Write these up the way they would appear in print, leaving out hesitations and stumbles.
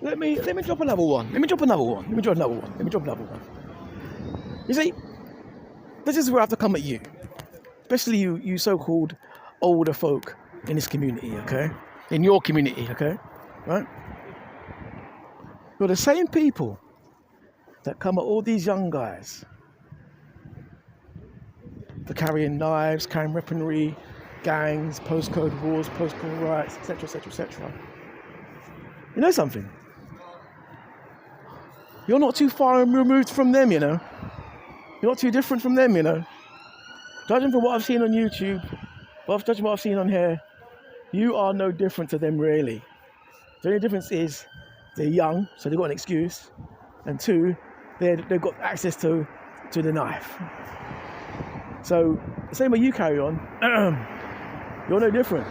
Let me drop another one. Let me drop another one. You see, this is where I have to come at you, especially you so-called older folk in this community, okay? In your community, okay? Right? You're the same people that come at all these young guys for carrying knives, carrying weaponry, gangs, postcode wars, postcode riots, etc., etc., etc. You know something? You're not too far removed from them, you know. You're not too different from them, you know. Judging from what I've seen on YouTube, judging what I've seen on here, you are no different to them, really. The only difference is they're young, so they've got an excuse, and two, they've got access to the knife. So the same way you carry on, you're no different,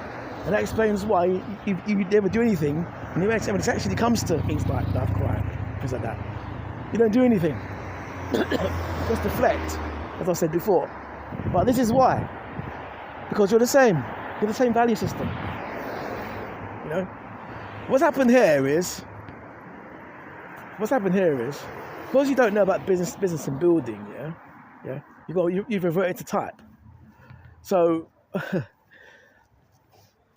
and that explains why you never do anything. And when it actually comes to things like knife crime, things like that, you don't do anything. Just deflect, as I said before. But this is why, because you're the same. You're the same value system. You know, what's happened here is, because you don't know about business and building, you've reverted to type. So it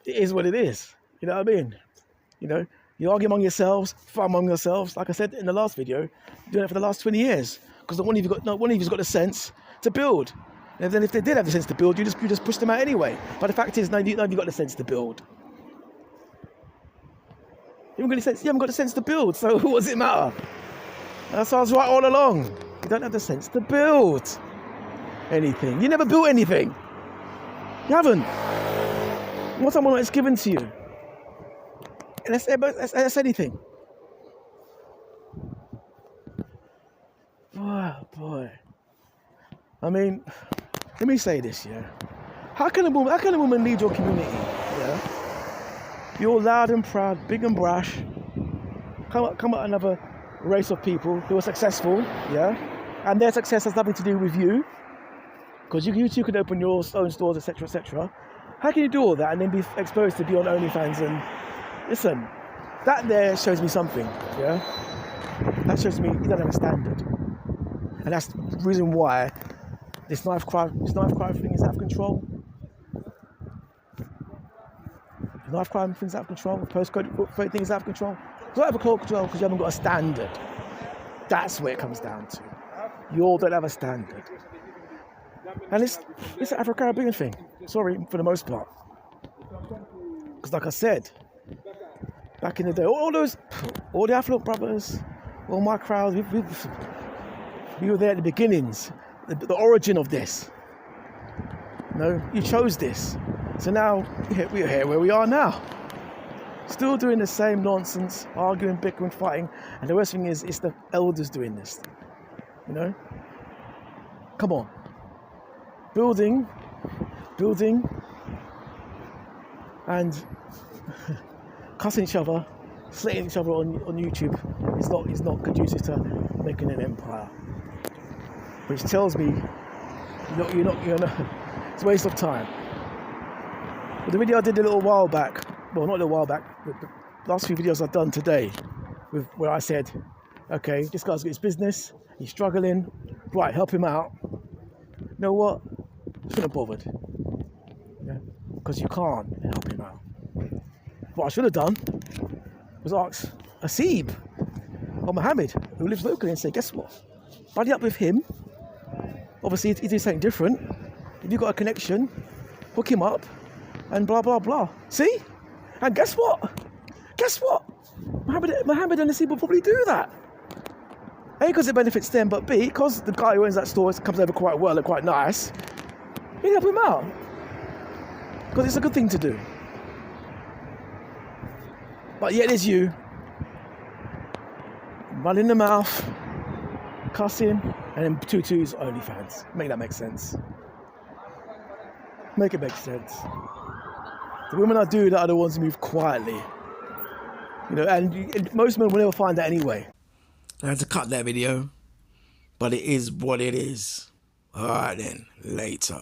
is what it is. You know what I mean? You know, you argue among yourselves, fight among yourselves. Like I said in the last video, you're doing it for the last 20 years because not one of you's got the sense to build. And then if they did have the sense to build, you just push them out anyway. But the fact is, none of you got the sense to build. You haven't got the sense to build, so what does it matter? That's why I was right all along. You don't have the sense to build anything. You never built anything. You haven't. What's someone that's given to you? And that's anything. Boy. I mean, let me say this, yeah. How can a woman lead your community? Yeah. You're loud and proud, big and brash. Come at another race of people who are successful, yeah, and their success has nothing to do with you, because you too could open your own stores, etc., etc. How can you do all that and then be exposed to be on OnlyFans? And listen, that there shows me something, yeah. That shows me you don't have a standard, and that's the reason why this knife crime thing is out of control. The knife crime thing is out of control. The postcode thing is out of control. It's not out of control because you haven't got a standard. That's where it comes down to. You all don't have a standard. And it's an Afro-Caribbean thing. Sorry, for the most part. Because like I said, back in the day, all the affluent brothers, all my crowd, we were there at the beginnings, the origin of this. You know, you chose this. So now, we're here where we are now. Still doing the same nonsense, arguing, bickering, fighting. And the worst thing is, it's the elders doing this. You know? Come on. Building, and cussing each other, slating each other on YouTube is not conducive to making an empire. Which tells me you're not it's a waste of time. But the video I did a little while back, well, not a little while back, but the last few videos I've done today, where I said, okay, this guy's got his business, he's struggling, right, help him out. You know what? I shouldn't have bothered. Yeah? Because you can't help him out. What I should have done was ask Asib or Mohammed, who lives locally, and say, guess what? Buddy up with him. Obviously, he's doing something different. If you've got a connection, hook him up, and blah, blah, blah. See? And guess what? Mohammed and Asib will probably do that. A, because it benefits them, but B, because the guy who owns that store comes over quite well and quite nice, you help him out. Because it's a good thing to do. But yet there's you, running the mouth, cussing, and then tutus OnlyFans. Make that make sense. Make it make sense. The women I do that are the ones who move quietly. You know, and most men will never find that anyway. I had to cut that video, but it is what it is. Alright then, later.